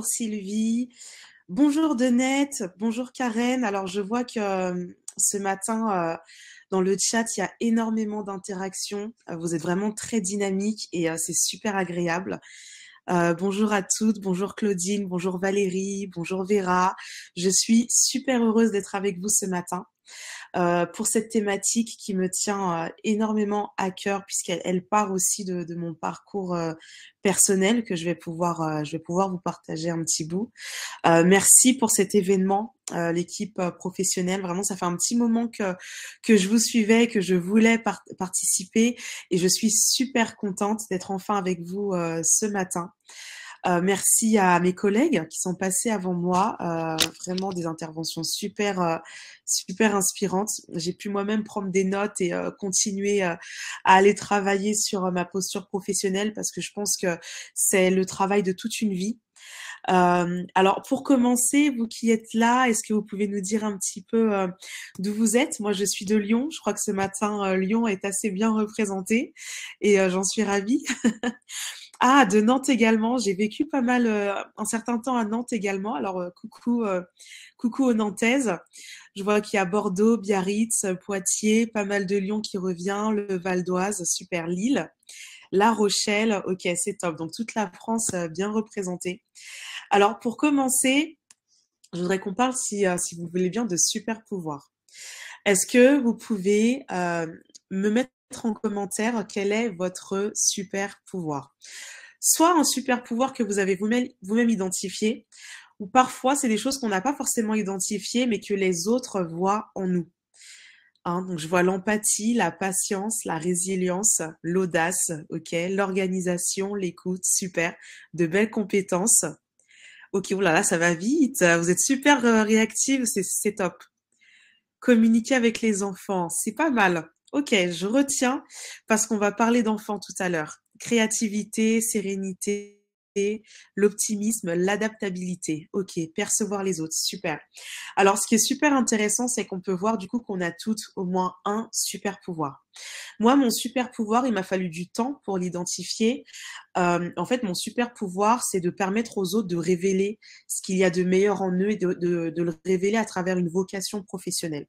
bonjour Sylvie, bonjour Denette, bonjour Karen. Alors je vois que ce matin dans le chat il y a énormément d'interactions. Vous êtes vraiment très dynamique et c'est super agréable. Bonjour à toutes, bonjour Claudine, bonjour Valérie, bonjour Vera. Je suis super heureuse d'être avec vous ce matin pour cette thématique qui me tient énormément à cœur puisqu'elle part aussi de mon parcours personnel que je vais pouvoir vous partager un petit bout. Merci pour cet événement, l'équipe professionnelle. Vraiment, ça fait un petit moment que je vous suivais, que je voulais participer et je suis super contente d'être enfin avec vous ce matin. Merci à mes collègues qui sont passés avant moi, vraiment des interventions super inspirantes. J'ai pu moi-même prendre des notes et continuer à aller travailler sur ma posture professionnelle parce que je pense que c'est le travail de toute une vie. Alors pour commencer, vous qui êtes là, est-ce que vous pouvez nous dire un petit peu d'où vous êtes? Moi, je suis de Lyon. Je crois que ce matin, Lyon est assez bien représenté et j'en suis ravie. Ah, de Nantes également. J'ai vécu pas mal, un certain temps à Nantes également. Alors, coucou aux Nantaises. Je vois qu'il y a Bordeaux, Biarritz, Poitiers, pas mal de Lyon qui revient, le Val d'Oise, super, Lille, La Rochelle. Ok, c'est top. Donc, toute la France bien représentée. Alors, pour commencer, je voudrais qu'on parle, si vous voulez bien, de super pouvoir. Est-ce que vous pouvez me mettre en commentaire quel est votre super pouvoir? Soit un super pouvoir que vous avez vous-même identifié, ou parfois c'est des choses qu'on n'a pas forcément identifiées, mais que les autres voient en nous. Hein, donc je vois l'empathie, la patience, la résilience, l'audace, ok, l'organisation, l'écoute, super, de belles compétences. Ok, oulala, ça va vite. Vous êtes super réactive, c'est top. Communiquer avec les enfants, c'est pas mal. Ok, je retiens parce qu'on va parler d'enfants tout à l'heure. Créativité, sérénité, l'optimisme, l'adaptabilité. Ok, percevoir les autres, super. Alors, ce qui est super intéressant, c'est qu'on peut voir du coup qu'on a toutes au moins un super pouvoir. Moi, mon super pouvoir, il m'a fallu du temps pour l'identifier. En fait, mon super pouvoir, c'est de permettre aux autres de révéler ce qu'il y a de meilleur en eux et de le révéler à travers une vocation professionnelle.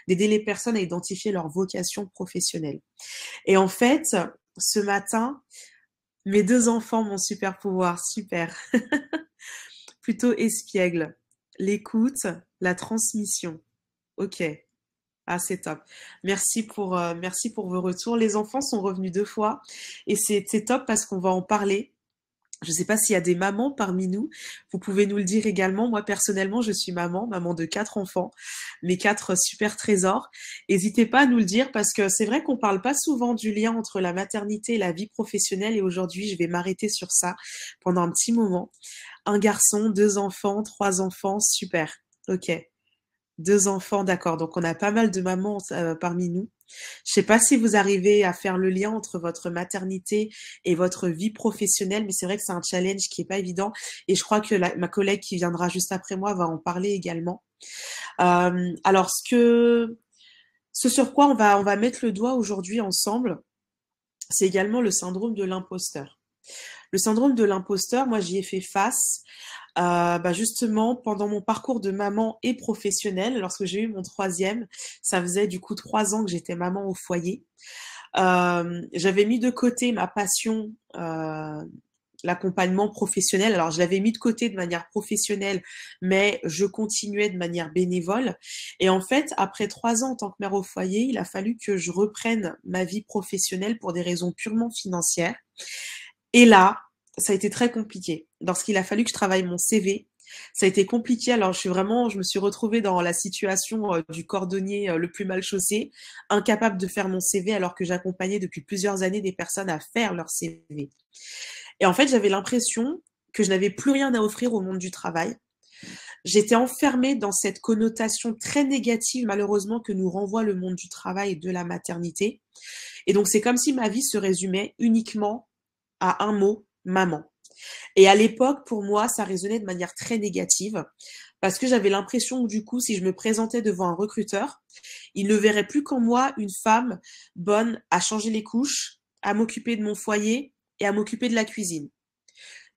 D'aider les personnes à identifier leur vocation professionnelle. Et en fait, ce matin, mes deux enfants, mon super pouvoir, super, plutôt espiègle. L'écoute, la transmission. Ok. Ah, c'est top. Merci pour vos retours. Les enfants sont revenus 2 fois et c'est top parce qu'on va en parler. Je ne sais pas s'il y a des mamans parmi nous. Vous pouvez nous le dire également. Moi, personnellement, je suis maman de 4 enfants, mes 4 super trésors. N'hésitez pas à nous le dire parce que c'est vrai qu'on parle pas souvent du lien entre la maternité et la vie professionnelle. Et aujourd'hui, je vais m'arrêter sur ça pendant un petit moment. Un garçon, 2 enfants, 3 enfants, super. Ok. 2 enfants, d'accord. Donc, on a pas mal de mamans parmi nous. Je sais pas si vous arrivez à faire le lien entre votre maternité et votre vie professionnelle, mais c'est vrai que c'est un challenge qui est pas évident. Et je crois que ma collègue qui viendra juste après moi va en parler également. Alors, ce sur quoi on va mettre le doigt aujourd'hui ensemble, c'est également le syndrome de l'imposteur. Le syndrome de l'imposteur, moi, j'y ai fait face. Justement, pendant mon parcours de maman et professionnelle, lorsque j'ai eu mon troisième, ça faisait du coup 3 ans que j'étais maman au foyer. J'avais mis de côté ma passion, l'accompagnement professionnel. Alors, je l'avais mis de côté de manière professionnelle, mais je continuais de manière bénévole. Et en fait, après 3 ans en tant que mère au foyer, il a fallu que je reprenne ma vie professionnelle pour des raisons purement financières. Et là, ça a été très compliqué. Lorsqu'il a fallu que je travaille mon CV, ça a été compliqué. Alors, je me suis retrouvée dans la situation du cordonnier le plus mal chaussé, incapable de faire mon CV alors que j'accompagnais depuis plusieurs années des personnes à faire leur CV. Et en fait, j'avais l'impression que je n'avais plus rien à offrir au monde du travail. J'étais enfermée dans cette connotation très négative, malheureusement, que nous renvoie le monde du travail et de la maternité. Et donc, c'est comme si ma vie se résumait uniquement à un mot, maman. Et à l'époque, pour moi, ça résonnait de manière très négative parce que j'avais l'impression que du coup, si je me présentais devant un recruteur, il ne verrait plus qu'en moi une femme bonne à changer les couches, à m'occuper de mon foyer et à m'occuper de la cuisine.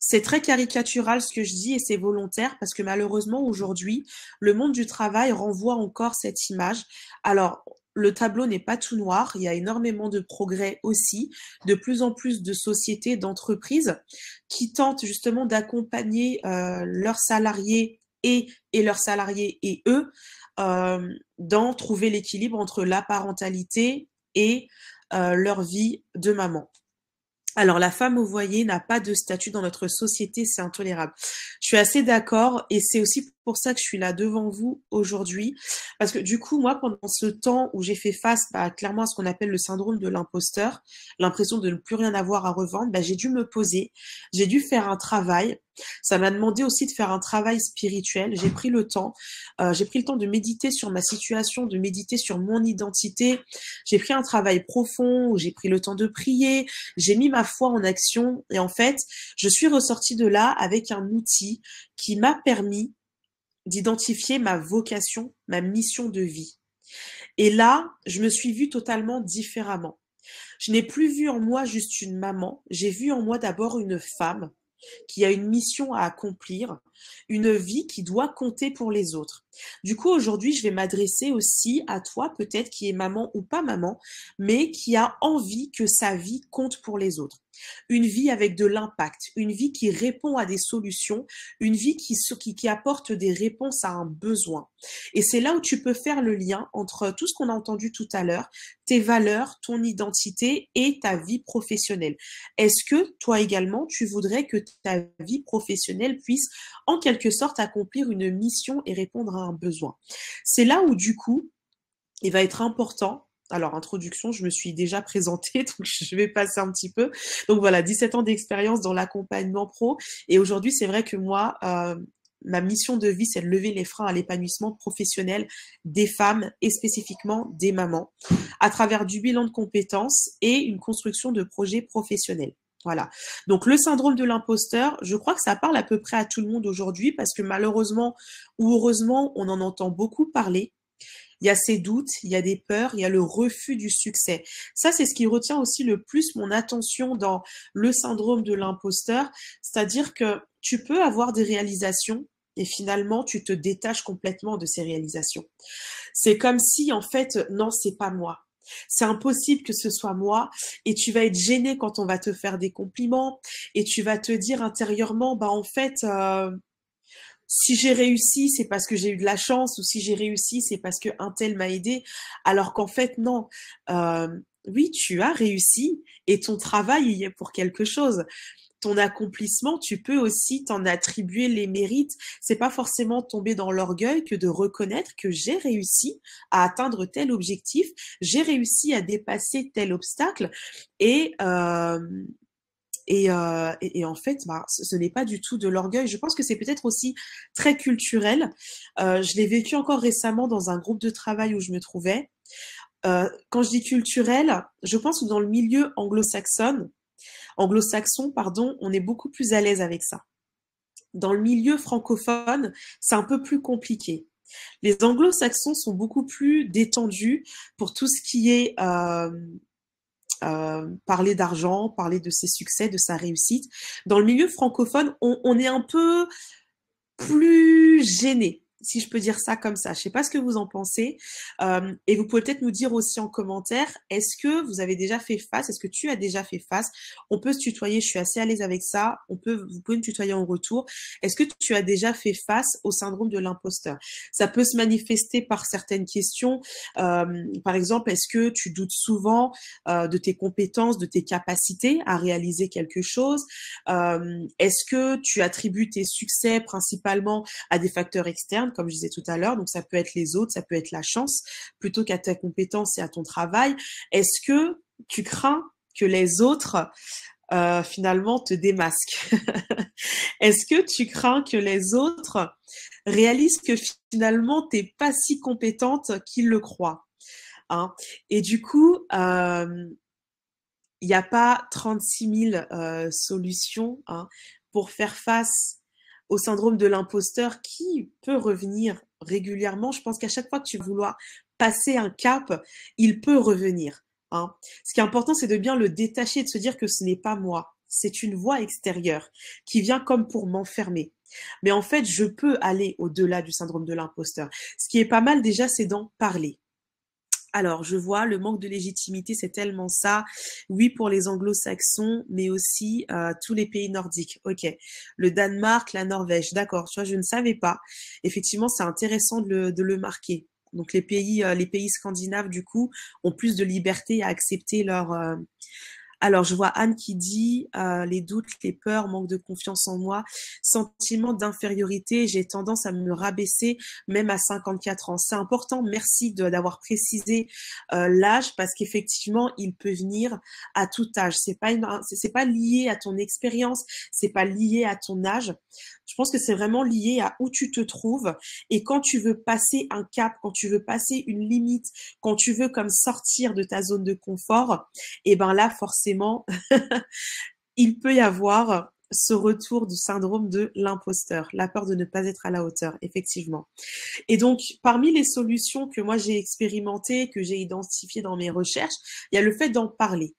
C'est très caricatural ce que je dis et c'est volontaire parce que malheureusement aujourd'hui, le monde du travail renvoie encore cette image. Alors, le tableau n'est pas tout noir, il y a énormément de progrès aussi, de plus en plus de sociétés, d'entreprises qui tentent justement d'accompagner leurs salariés et leurs salariés et eux dans trouver l'équilibre entre la parentalité et leur vie de maman. Alors, la femme au foyer n'a pas de statut dans notre société, c'est intolérable. Je suis assez d'accord et c'est aussi pour ça que je suis là devant vous aujourd'hui. Parce que du coup, moi, pendant ce temps où j'ai fait face clairement à ce qu'on appelle le syndrome de l'imposteur, l'impression de ne plus rien avoir à revendre, j'ai dû me poser, j'ai dû faire un travail. Ça m'a demandé aussi de faire un travail spirituel. J'ai pris le temps de méditer sur ma situation, de méditer sur mon identité. J'ai pris un travail profond où j'ai pris le temps de prier, j'ai mis ma foi en action et en fait, je suis ressortie de là avec un outil qui m'a permis d'identifier ma vocation, ma mission de vie. Et là, je me suis vue totalement différemment. Je n'ai plus vu en moi juste une maman, j'ai vu en moi d'abord une femme qui a une mission à accomplir, une vie qui doit compter pour les autres. Du coup, aujourd'hui, je vais m'adresser aussi à toi, peut-être qui est maman ou pas maman, mais qui a envie que sa vie compte pour les autres. Une vie avec de l'impact, une vie qui répond à des solutions, une vie qui apporte des réponses à un besoin. Et c'est là où tu peux faire le lien entre tout ce qu'on a entendu tout à l'heure, tes valeurs, ton identité et ta vie professionnelle. Est-ce que toi également, tu voudrais que ta vie professionnelle puisse en quelque sorte accomplir une mission et répondre à un besoin? C'est là où du coup, il va être important. Alors, introduction, je me suis déjà présentée, donc je vais passer un petit peu. Donc voilà, 17 ans d'expérience dans l'accompagnement pro. Et aujourd'hui, c'est vrai que moi, ma mission de vie, c'est de lever les freins à l'épanouissement professionnel des femmes et spécifiquement des mamans à travers du bilan de compétences et une construction de projets professionnels. Voilà. Donc le syndrome de l'imposteur, je crois que ça parle à peu près à tout le monde aujourd'hui parce que malheureusement ou heureusement, on en entend beaucoup parler. Il y a ces doutes, il y a des peurs, il y a le refus du succès. Ça, c'est ce qui retient aussi le plus mon attention dans le syndrome de l'imposteur, c'est-à-dire que tu peux avoir des réalisations et finalement, tu te détaches complètement de ces réalisations. C'est comme si, en fait, non, c'est pas moi. C'est impossible que ce soit moi et tu vas être gêné quand on va te faire des compliments et tu vas te dire intérieurement, en fait, si j'ai réussi, c'est parce que j'ai eu de la chance, ou si j'ai réussi, c'est parce qu'un tel m'a aidé. Alors qu'en fait, non. Oui, tu as réussi et ton travail y est pour quelque chose. Ton accomplissement, tu peux aussi t'en attribuer les mérites. C'est pas forcément tomber dans l'orgueil que de reconnaître que j'ai réussi à atteindre tel objectif, j'ai réussi à dépasser tel obstacle et en fait, ce n'est pas du tout de l'orgueil. Je pense que c'est peut-être aussi très culturel. Je l'ai vécu encore récemment dans un groupe de travail où je me trouvais. Quand je dis culturel, je pense que dans le milieu anglo-saxon, pardon, on est beaucoup plus à l'aise avec ça. Dans le milieu francophone, c'est un peu plus compliqué. Les anglo-saxons sont beaucoup plus détendus pour tout ce qui est parler d'argent, parler de ses succès, de sa réussite. Dans le milieu francophone, on est un peu plus gêné, si je peux dire ça comme ça. Je sais pas ce que vous en pensez. Et vous pouvez peut-être nous dire aussi en commentaire, est-ce que vous avez déjà fait face, est-ce que tu as déjà fait face? On peut se tutoyer, je suis assez à l'aise avec ça. Vous pouvez me tutoyer en retour. Est-ce que tu as déjà fait face au syndrome de l'imposteur? Ça peut se manifester par certaines questions. Par exemple, est-ce que tu doutes souvent de tes compétences, de tes capacités à réaliser quelque chose? Est-ce que tu attribues tes succès principalement à des facteurs externes, comme je disais tout à l'heure, donc ça peut être les autres, ça peut être la chance, plutôt qu'à ta compétence et à ton travail. Est-ce que tu crains que les autres finalement te démasquent? Est-ce que tu crains que les autres réalisent que finalement t'es pas si compétente qu'ils le croient, hein? Et du coup, il n'y a pas 36 000 solutions, hein, pour faire face au syndrome de l'imposteur qui peut revenir régulièrement. Je pense qu'à chaque fois que tu vas vouloir passer un cap, il peut revenir, hein. Ce qui est important, c'est de bien le détacher, de se dire que ce n'est pas moi. c'est une voix extérieure qui vient comme pour m'enfermer. Mais en fait, je peux aller au-delà du syndrome de l'imposteur. Ce qui est pas mal déjà, c'est d'en parler. Alors, je vois le manque de légitimité, c'est tellement ça. Oui, pour les anglo-saxons, mais aussi tous les pays nordiques. Ok. Le Danemark, la Norvège, d'accord. Tu vois, je ne savais pas. Effectivement, c'est intéressant de le marquer. Donc, les pays scandinaves, du coup, ont plus de liberté à accepter alors, je vois Anne qui dit les doutes, les peurs, manque de confiance en moi, sentiment d'infériorité, j'ai tendance à me rabaisser même à 54 ans. C'est important, merci d'avoir précisé l'âge parce qu'effectivement, il peut venir à tout âge. C'est pas lié à ton expérience, c'est pas lié à ton âge. Je pense que c'est vraiment lié à où tu te trouves et quand tu veux passer un cap, quand tu veux passer une limite, quand tu veux comme sortir de ta zone de confort, et ben là, forcément, il peut y avoir ce retour du syndrome de l'imposteur, la peur de ne pas être à la hauteur, effectivement. Et donc, parmi les solutions que moi j'ai expérimentées, que j'ai identifiées dans mes recherches, il y a le fait d'en parler.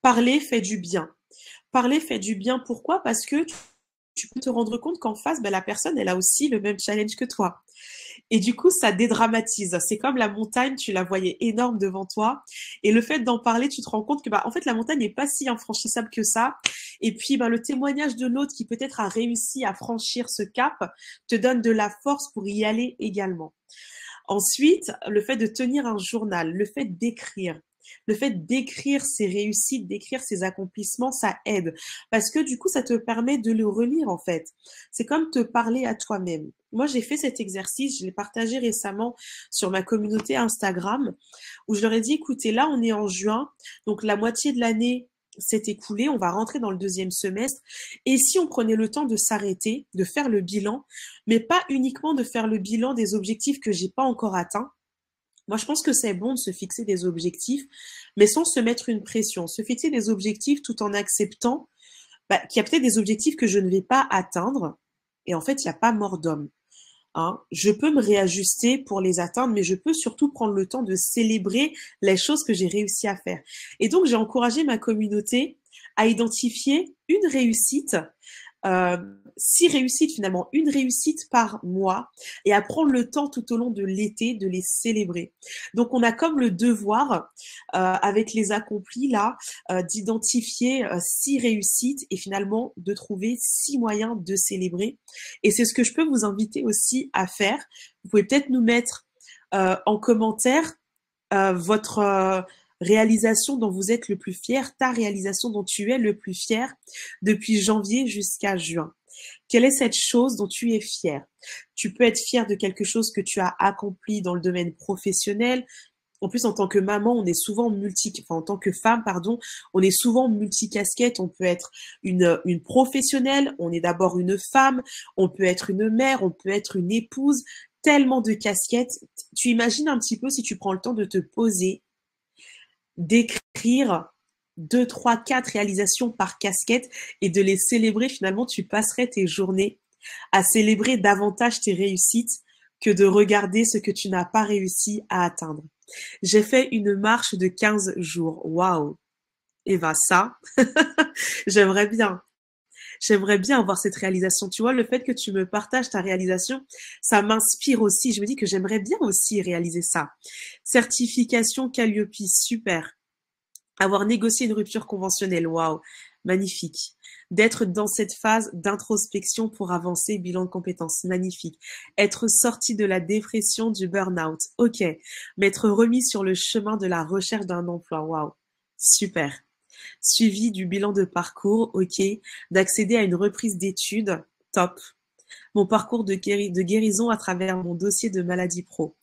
Parler fait du bien. Parler fait du bien, pourquoi? Parce que tu peux te rendre compte qu'en face, ben, la personne, elle a aussi le même challenge que toi. Et du coup, ça dédramatise. C'est comme la montagne, tu la voyais énorme devant toi. Et le fait d'en parler, tu te rends compte que, bah, en fait, la montagne n'est pas si infranchissable que ça. Et puis, bah, le témoignage de l'autre qui peut-être a réussi à franchir ce cap te donne de la force pour y aller également. Ensuite, le fait de tenir un journal, le fait d'écrire. Le fait d'écrire ses réussites, d'écrire ses accomplissements, ça aide. Parce que du coup, ça te permet de le relire en fait. C'est comme te parler à toi-même. Moi, j'ai fait cet exercice, je l'ai partagé récemment sur ma communauté Instagram, où je leur ai dit, écoutez, là, on est en juin, donc la moitié de l'année s'est écoulée, on va rentrer dans le deuxième semestre. Et si on prenait le temps de s'arrêter, de faire le bilan, mais pas uniquement de faire le bilan des objectifs que j'ai pas encore atteints. Moi, je pense que c'est bon de se fixer des objectifs, mais sans se mettre une pression. Se fixer des objectifs tout en acceptant qu'il y a peut-être des objectifs que je ne vais pas atteindre. Et en fait, il n'y a pas mort d'homme. Hein. Je peux me réajuster pour les atteindre, mais je peux surtout prendre le temps de célébrer les choses que j'ai réussi à faire. Et donc, j'ai encouragé ma communauté à identifier une réussite 6 réussites finalement, une réussite par mois et à prendre le temps tout au long de l'été de les célébrer. Donc on a comme le devoir avec les accomplis là d'identifier 6 réussites et finalement de trouver 6 moyens de célébrer. Et c'est ce que je peux vous inviter aussi à faire. Vous pouvez peut-être nous mettre en commentaire votre réalisation dont vous êtes le plus fier, ta réalisation dont tu es le plus fier depuis janvier jusqu'à juin. Quelle est cette chose dont tu es fier? Tu peux être fier de quelque chose que tu as accompli dans le domaine professionnel. En plus, en tant que maman, on est souvent en tant que femme, pardon, on est souvent multicasquette. On peut être une professionnelle, on est d'abord une femme, on peut être une mère, on peut être une épouse, tellement de casquettes. Tu imagines un petit peu si tu prends le temps de te poser, d'écrire 2, 3, 4 réalisations par casquette et de les célébrer, finalement, tu passerais tes journées à célébrer davantage tes réussites que de regarder ce que tu n'as pas réussi à atteindre. J'ai fait une marche de 15 jours. Waouh! Et ben ça, j'aimerais bien. J'aimerais bien avoir cette réalisation. Tu vois, le fait que tu me partages ta réalisation, ça m'inspire aussi. Je me dis que j'aimerais bien aussi réaliser ça. Certification Calliope, super. Avoir négocié une rupture conventionnelle, waouh, magnifique. D'être dans cette phase d'introspection pour avancer, bilan de compétences, magnifique. Être sorti de la dépression du burn-out, ok. M'être remis sur le chemin de la recherche d'un emploi, waouh, super. Suivi du bilan de parcours, ok. D'accéder à une reprise d'études, top. Mon parcours de guérison à travers mon dossier de maladie pro.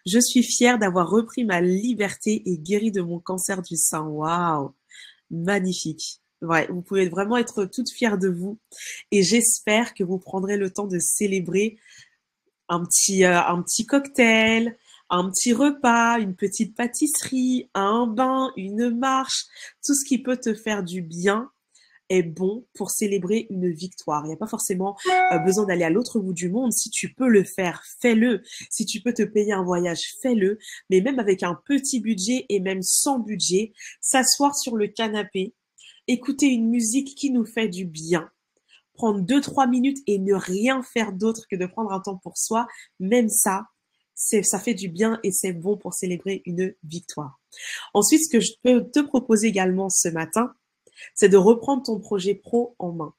Je suis fière d'avoir repris ma liberté et guéri de mon cancer du sein. Waouh, magnifique. Ouais, vous pouvez vraiment être toute fière de vous et j'espère que vous prendrez le temps de célébrer un petit cocktail, un petit repas, une petite pâtisserie, un bain, une marche, tout ce qui peut te faire du bien est bon pour célébrer une victoire. Il n'y a pas forcément besoin d'aller à l'autre bout du monde. Si tu peux le faire, fais-le. Si tu peux te payer un voyage, fais-le. Mais même avec un petit budget et même sans budget, s'asseoir sur le canapé, écouter une musique qui nous fait du bien, prendre 2-3 minutes et ne rien faire d'autre que de prendre un temps pour soi, même ça, ça fait du bien et c'est bon pour célébrer une victoire. Ensuite, ce que je peux te proposer également ce matin, c'est de reprendre ton projet pro en main.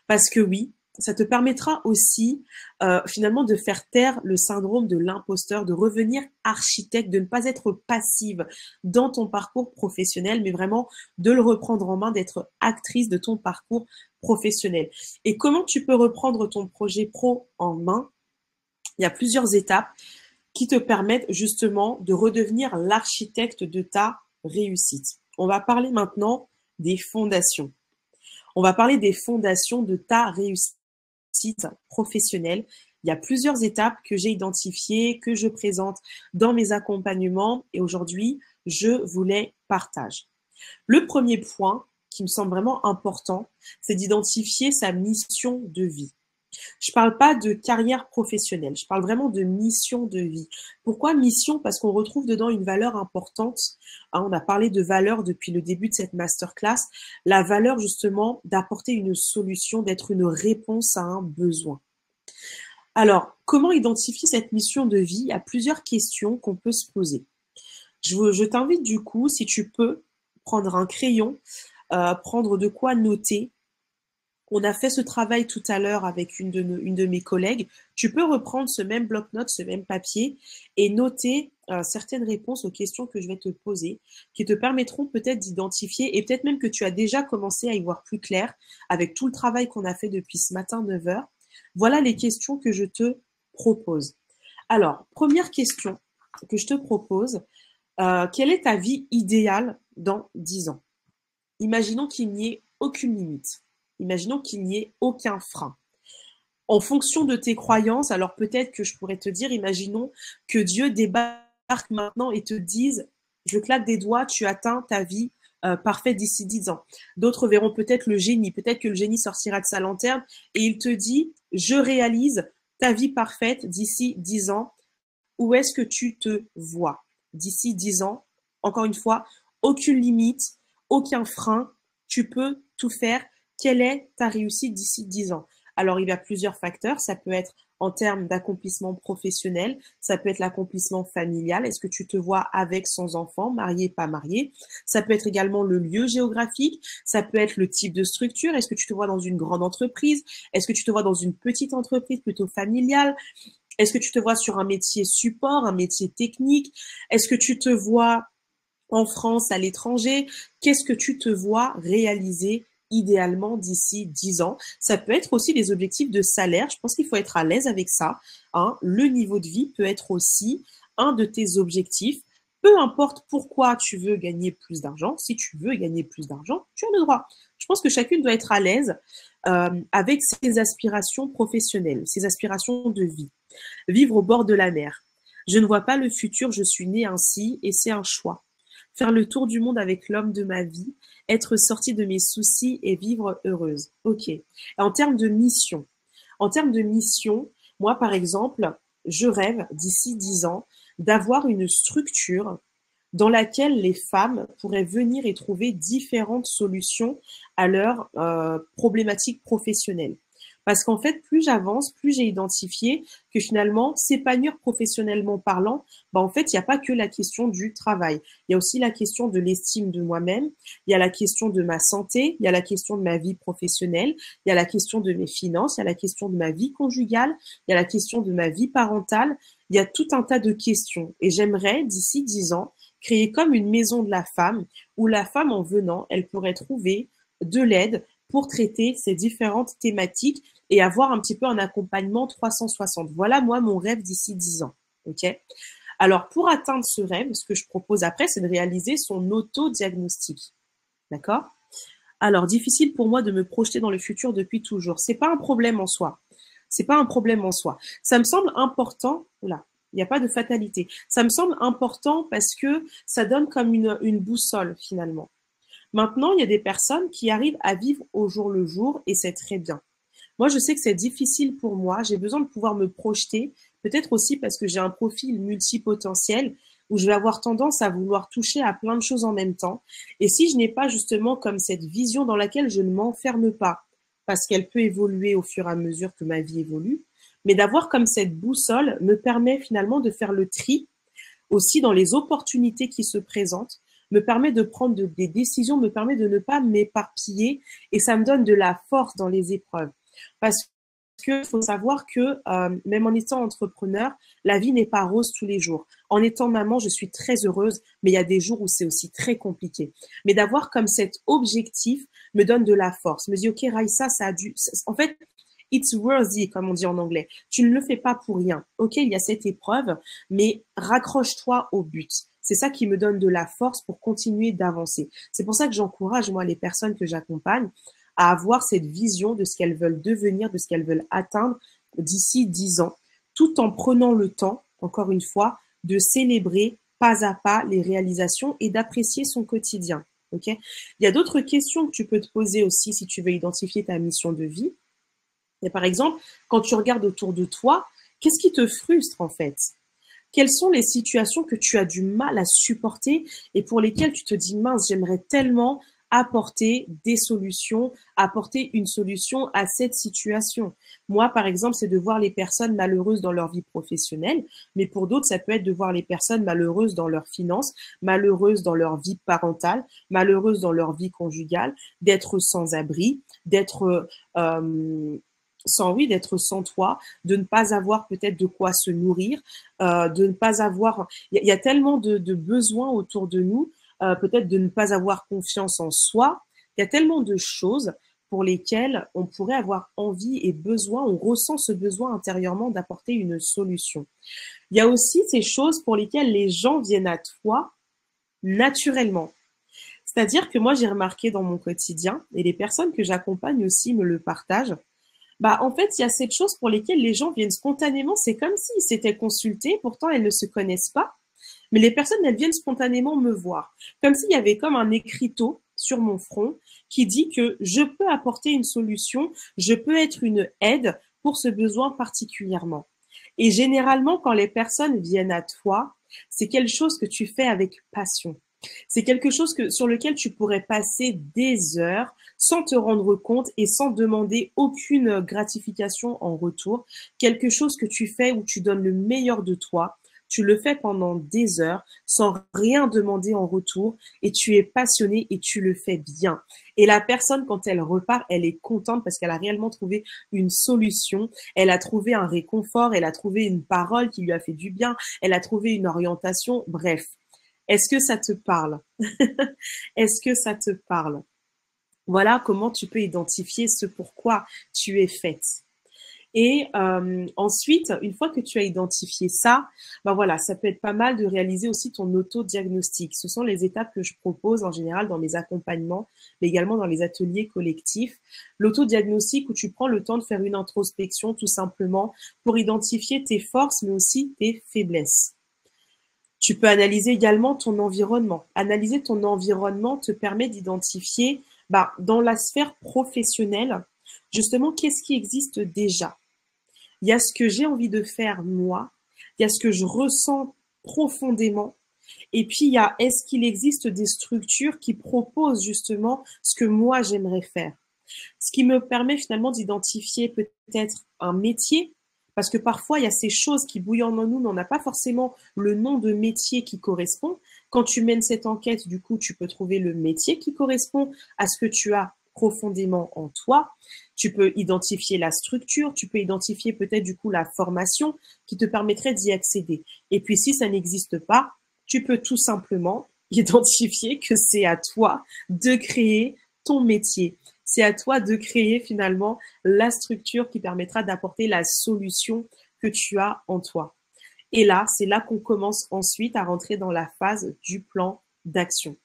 Parce que oui, ça te permettra aussi finalement de faire taire le syndrome de l'imposteur, de revenir architecte, de ne pas être passive dans ton parcours professionnel, mais vraiment de le reprendre en main, d'être actrice de ton parcours professionnel. Et comment tu peux reprendre ton projet pro en main? Il y a plusieurs étapes qui te permettent justement de redevenir l'architecte de ta réussite. On va parler maintenant des fondations. On va parler des fondations de ta réussite professionnelle. Il y a plusieurs étapes que j'ai identifiées, que je présente dans mes accompagnements et aujourd'hui, je vous les partage. Le premier point qui me semble vraiment important, c'est d'identifier sa mission de vie. Je parle pas de carrière professionnelle, je parle vraiment de mission de vie. Pourquoi mission? Parce qu'on retrouve dedans une valeur importante. On a parlé de valeur depuis le début de cette masterclass. La valeur justement d'apporter une solution, d'être une réponse à un besoin. Alors, comment identifier cette mission de vie? Il y a plusieurs questions qu'on peut se poser. Je t'invite du coup, si tu peux, prendre un crayon, prendre de quoi noter. On a fait ce travail tout à l'heure avec une de mes collègues. Tu peux reprendre ce même bloc-notes, ce même papier et noter certaines réponses aux questions que je vais te poser qui te permettront peut-être d'identifier et peut-être même que tu as déjà commencé à y voir plus clair avec tout le travail qu'on a fait depuis ce matin 9 heures. Voilà les questions que je te propose. Alors, première question que je te propose, quelle est ta vie idéale dans 10 ans? Imaginons qu'il n'y ait aucune limite. Imaginons qu'il n'y ait aucun frein. En fonction de tes croyances, alors peut-être que je pourrais te dire, imaginons que Dieu débarque maintenant et te dise, je claque des doigts, tu atteins ta vie parfaite d'ici 10 ans. D'autres verront peut-être le génie, peut-être que le génie sortira de sa lanterne et il te dit, je réalise ta vie parfaite d'ici 10 ans. Où est-ce que tu te vois d'ici 10 ans? Encore une fois, aucune limite, aucun frein, tu peux tout faire. Quelle est ta réussite d'ici 10 ans? Alors, il y a plusieurs facteurs. Ça peut être en termes d'accomplissement professionnel, ça peut être l'accomplissement familial. Est-ce que tu te vois avec, sans enfant, marié, pas marié? Ça peut être également le lieu géographique, ça peut être le type de structure. Est-ce que tu te vois dans une grande entreprise? Est-ce que tu te vois dans une petite entreprise plutôt familiale? Est-ce que tu te vois sur un métier support, un métier technique? Est-ce que tu te vois en France, à l'étranger? Qu'est-ce que tu te vois réaliser idéalement d'ici 10 ans? Ça peut être aussi des objectifs de salaire. Je pense qu'il faut être à l'aise avec ça. Le niveau de vie peut être aussi un de tes objectifs. Peu importe pourquoi tu veux gagner plus d'argent, si tu veux gagner plus d'argent, tu as le droit. Je pense que chacune doit être à l'aise avec ses aspirations professionnelles, ses aspirations de vie. Vivre au bord de la mer. Je ne vois pas le futur, je suis née ainsi et c'est un choix. Faire le tour du monde avec l'homme de ma vie, être sortie de mes soucis et vivre heureuse. Ok. En termes de mission, moi par exemple, je rêve d'ici 10 ans d'avoir une structure dans laquelle les femmes pourraient venir et trouver différentes solutions à leurs problématiques professionnelles. Parce qu'en fait, plus j'avance, plus j'ai identifié que finalement, s'épanouir professionnellement parlant, en fait, il n'y a pas que la question du travail. Il y a aussi la question de l'estime de moi-même, il y a la question de ma santé, il y a la question de ma vie professionnelle, il y a la question de mes finances, il y a la question de ma vie conjugale, il y a la question de ma vie parentale, il y a tout un tas de questions. Et j'aimerais, d'ici 10 ans, créer comme une maison de la femme, où la femme, en venant, elle pourrait trouver de l'aide pour traiter ces différentes thématiques et avoir un petit peu un accompagnement 360. Voilà, moi, mon rêve d'ici 10 ans. Ok. Alors, pour atteindre ce rêve, ce que je propose après, c'est de réaliser son auto-diagnostic. D'accord? Alors, difficile pour moi de me projeter dans le futur depuis toujours. C'est pas un problème en soi. C'est pas un problème en soi. Ça me semble important. Là, il n'y a pas de fatalité. Ça me semble important parce que ça donne comme une boussole finalement. Maintenant, il y a des personnes qui arrivent à vivre au jour le jour et c'est très bien. Moi, je sais que c'est difficile pour moi. J'ai besoin de pouvoir me projeter, peut-être aussi parce que j'ai un profil multipotentiel. où je vais avoir tendance à vouloir toucher à plein de choses en même temps. Et si je n'ai pas justement comme cette vision dans laquelle je ne m'enferme pas, parce qu'elle peut évoluer au fur et à mesure que ma vie évolue, mais d'avoir comme cette boussole me permet finalement de faire le tri aussi dans les opportunités qui se présentent, me permet de prendre des décisions, me permet de ne pas m'éparpiller et ça me donne de la force dans les épreuves. Parce qu'il faut savoir que même en étant entrepreneur, la vie n'est pas rose tous les jours. En étant maman, je suis très heureuse, mais il y a des jours où c'est aussi très compliqué. Mais d'avoir comme cet objectif me donne de la force. Me dit, ok, Raïssa, ça a dû... En fait, it's worthy, comme on dit en anglais. Tu ne le fais pas pour rien. Ok, il y a cette épreuve, mais raccroche-toi au but. C'est ça qui me donne de la force pour continuer d'avancer. C'est pour ça que j'encourage, moi, les personnes que j'accompagne à avoir cette vision de ce qu'elles veulent devenir, de ce qu'elles veulent atteindre d'ici 10 ans, tout en prenant le temps, encore une fois, de célébrer pas à pas les réalisations et d'apprécier son quotidien. Ok. Il y a d'autres questions que tu peux te poser aussi si tu veux identifier ta mission de vie. Et par exemple, quand tu regardes autour de toi, qu'est-ce qui te frustre en fait? Quelles sont les situations que tu as du mal à supporter et pour lesquelles tu te dis mince, j'aimerais tellement apporter des solutions, apporter une solution à cette situation. Moi, par exemple, c'est de voir les personnes malheureuses dans leur vie professionnelle, mais pour d'autres, ça peut être de voir les personnes malheureuses dans leurs finances, malheureuses dans leur vie parentale, malheureuses dans leur vie conjugale, d'être sans abri, d'être d'être sans toit, de ne pas avoir peut-être de quoi se nourrir, de ne pas avoir... Il y a tellement de besoins autour de nous, peut-être de ne pas avoir confiance en soi. Il y a tellement de choses pour lesquelles on pourrait avoir envie et besoin, on ressent ce besoin intérieurement d'apporter une solution. Il y a aussi ces choses pour lesquelles les gens viennent à toi naturellement. C'est-à-dire que moi, j'ai remarqué dans mon quotidien, et les personnes que j'accompagne aussi me le partagent, bah, en fait, il y a cette chose pour lesquelles les gens viennent spontanément. C'est comme s'ils s'étaient consultés, pourtant elles ne se connaissent pas. Mais les personnes, elles viennent spontanément me voir. Comme s'il y avait comme un écriteau sur mon front qui dit que je peux apporter une solution, je peux être une aide pour ce besoin particulièrement. Et généralement, quand les personnes viennent à toi, c'est quelque chose que tu fais avec passion. C'est quelque chose sur lequel tu pourrais passer des heures sans te rendre compte et sans demander aucune gratification en retour. Quelque chose que tu fais où tu donnes le meilleur de toi. Tu le fais pendant des heures sans rien demander en retour et tu es passionné et tu le fais bien. Et la personne, quand elle repart, elle est contente parce qu'elle a réellement trouvé une solution. Elle a trouvé un réconfort, elle a trouvé une parole qui lui a fait du bien, elle a trouvé une orientation. Bref. Est-ce que ça te parle? Est-ce que ça te parle? Voilà comment tu peux identifier ce pourquoi tu es faite. Et ensuite, une fois que tu as identifié ça, ben voilà, ça peut être pas mal de réaliser aussi ton autodiagnostic. Ce sont les étapes que je propose en général dans mes accompagnements, mais également dans les ateliers collectifs. L'autodiagnostic où tu prends le temps de faire une introspection tout simplement pour identifier tes forces, mais aussi tes faiblesses. Tu peux analyser également ton environnement. Analyser ton environnement te permet d'identifier dans la sphère professionnelle, justement, qu'est-ce qui existe déjà. Il y a ce que j'ai envie de faire moi, il y a ce que je ressens profondément, et puis il y a est-ce qu'il existe des structures qui proposent justement ce que moi j'aimerais faire. Ce qui me permet finalement d'identifier peut-être un métier, parce que parfois, il y a ces choses qui bouillonnent en nous, mais on n'a pas forcément le nom de métier qui correspond. Quand tu mènes cette enquête, du coup, tu peux trouver le métier qui correspond à ce que tu as profondément en toi. Tu peux identifier la structure, tu peux identifier peut-être du coup la formation qui te permettrait d'y accéder. Et puis, si ça n'existe pas, tu peux tout simplement identifier que c'est à toi de créer ton métier. C'est à toi de créer finalement la structure qui permettra d'apporter la solution que tu as en toi. Et là, c'est là qu'on commence ensuite à rentrer dans la phase du plan d'action.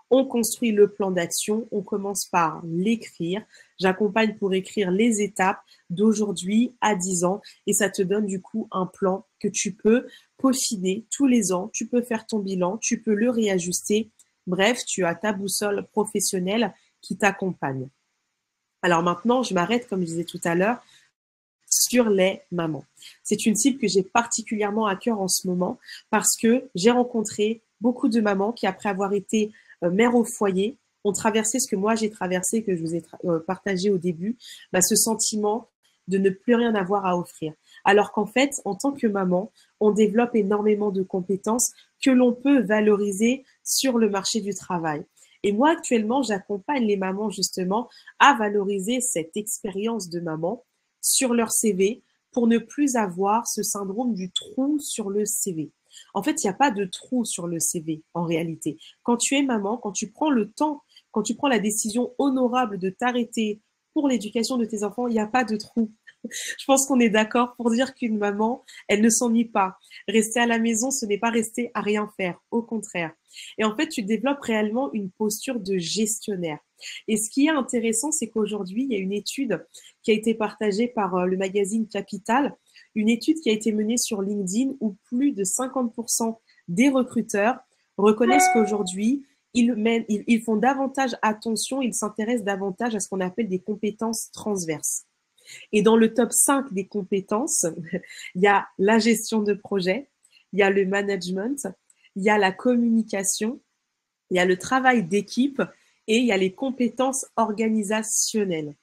On construit le plan d'action, on commence par l'écrire. J'accompagne pour écrire les étapes d'aujourd'hui à 10 ans et ça te donne du coup un plan que tu peux peaufiner tous les ans. Tu peux faire ton bilan, tu peux le réajuster. Bref, tu as ta boussole professionnelle qui t'accompagne. Alors maintenant, je m'arrête, comme je disais tout à l'heure, sur les mamans. C'est une cible que j'ai particulièrement à cœur en ce moment parce que j'ai rencontré beaucoup de mamans qui, après avoir été mères au foyer, ont traversé ce que moi j'ai traversé, que je vous ai partagé au début, ce sentiment de ne plus rien avoir à offrir. Alors qu'en fait, en tant que maman, on développe énormément de compétences que l'on peut valoriser sur le marché du travail. Et moi, actuellement, j'accompagne les mamans justement à valoriser cette expérience de maman sur leur CV pour ne plus avoir ce syndrome du trou sur le CV. En fait, il n'y a pas de trou sur le CV en réalité. Quand tu es maman, quand tu prends le temps, quand tu prends la décision honorable de t'arrêter pour l'éducation de tes enfants, il n'y a pas de trou. Je pense qu'on est d'accord pour dire qu'une maman, elle ne s'ennuie pas. Rester à la maison, ce n'est pas rester à rien faire, au contraire. Et en fait, tu développes réellement une posture de gestionnaire. Et ce qui est intéressant, c'est qu'aujourd'hui, il y a une étude qui a été partagée par le magazine Capital, une étude qui a été menée sur LinkedIn où plus de 50% des recruteurs reconnaissent qu'aujourd'hui, ils font davantage attention, ils s'intéressent davantage à ce qu'on appelle des compétences transverses. Et dans le top 5 des compétences, il y a la gestion de projet, il y a le management, il y a la communication, il y a le travail d'équipe et il y a les compétences organisationnelles.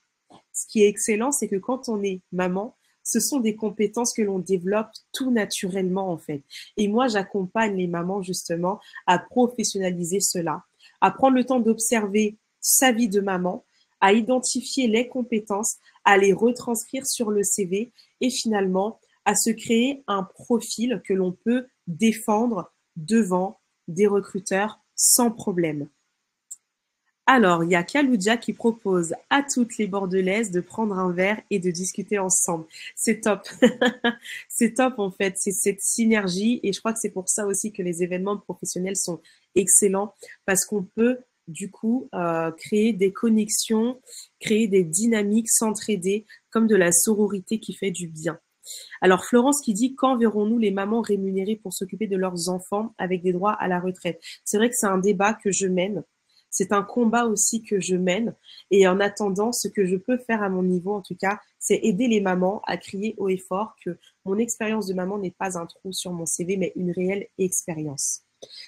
Ce qui est excellent, c'est que quand on est maman, ce sont des compétences que l'on développe tout naturellement en fait. Et moi, j'accompagne les mamans justement à professionnaliser cela, à prendre le temps d'observer sa vie de maman, à identifier les compétences, à les retranscrire sur le CV et finalement à se créer un profil que l'on peut défendre devant des recruteurs sans problème. Alors, il y a Kaloudia qui propose à toutes les Bordelaises de prendre un verre et de discuter ensemble. C'est top. C'est top en fait, c'est cette synergie et je crois que c'est pour ça aussi que les événements professionnels sont excellents parce qu'on peut du coup créer des connexions, créer des dynamiques, s'entraider comme de la sororité qui fait du bien. Alors Florence qui dit quand verrons-nous les mamans rémunérées pour s'occuper de leurs enfants avec des droits à la retraite? C'est vrai que c'est un débat que je mène. C'est un combat aussi que je mène. Et en attendant, ce que je peux faire à mon niveau, en tout cas, c'est aider les mamans à crier haut et fort que mon expérience de maman n'est pas un trou sur mon CV, mais une réelle expérience.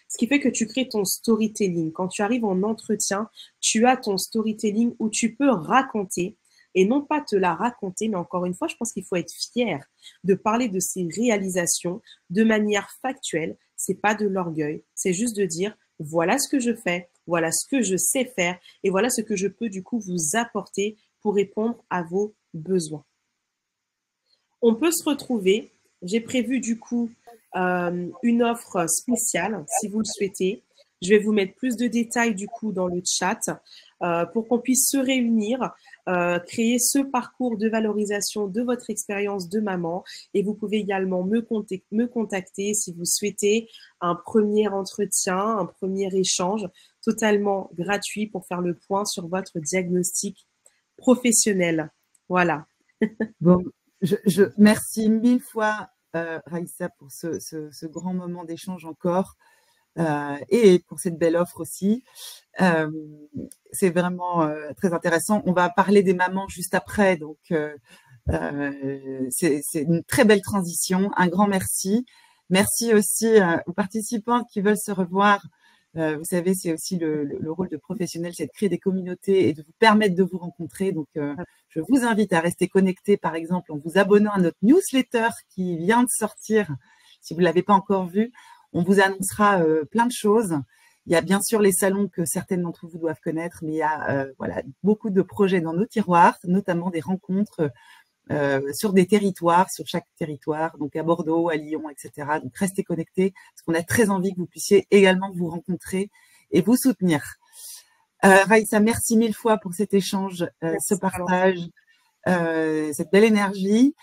Ce qui fait que tu crées ton storytelling. Quand tu arrives en entretien, tu as ton storytelling où tu peux raconter et non pas te la raconter, mais encore une fois, je pense qu'il faut être fier de parler de ses réalisations de manière factuelle. C'est pas de l'orgueil, c'est juste de dire voilà ce que je fais, voilà ce que je sais faire et voilà ce que je peux du coup vous apporter pour répondre à vos besoins. On peut se retrouver. J'ai prévu du coup une offre spéciale si vous le souhaitez. Je vais vous mettre plus de détails du coup dans le chat pour qu'on puisse se réunir, créer ce parcours de valorisation de votre expérience de maman. Et vous pouvez également me contacter si vous souhaitez un premier entretien, un premier échange totalement gratuit pour faire le point sur votre diagnostic professionnel. Voilà. Bon, merci mille fois, Raïssa, pour ce grand moment d'échange encore et pour cette belle offre aussi. C'est vraiment très intéressant. On va parler des mamans juste après, donc c'est une très belle transition. Un grand merci. Merci aussi aux participants qui veulent se revoir. Vous savez, c'est aussi le rôle de professionnel, c'est de créer des communautés et de vous permettre de vous rencontrer. Donc, je vous invite à rester connectés, par exemple, en vous abonnant à notre newsletter qui vient de sortir. Si vous ne l'avez pas encore vu, on vous annoncera plein de choses. Il y a bien sûr les salons que certaines d'entre vous doivent connaître, mais il y a voilà, beaucoup de projets dans nos tiroirs, notamment des rencontres sur des territoires, sur chaque territoire, donc à Bordeaux, à Lyon, etc. Donc restez connectés, parce qu'on a très envie que vous puissiez également vous rencontrer et vous soutenir. Raïssa, merci mille fois pour cet échange, ce partage, cette belle énergie.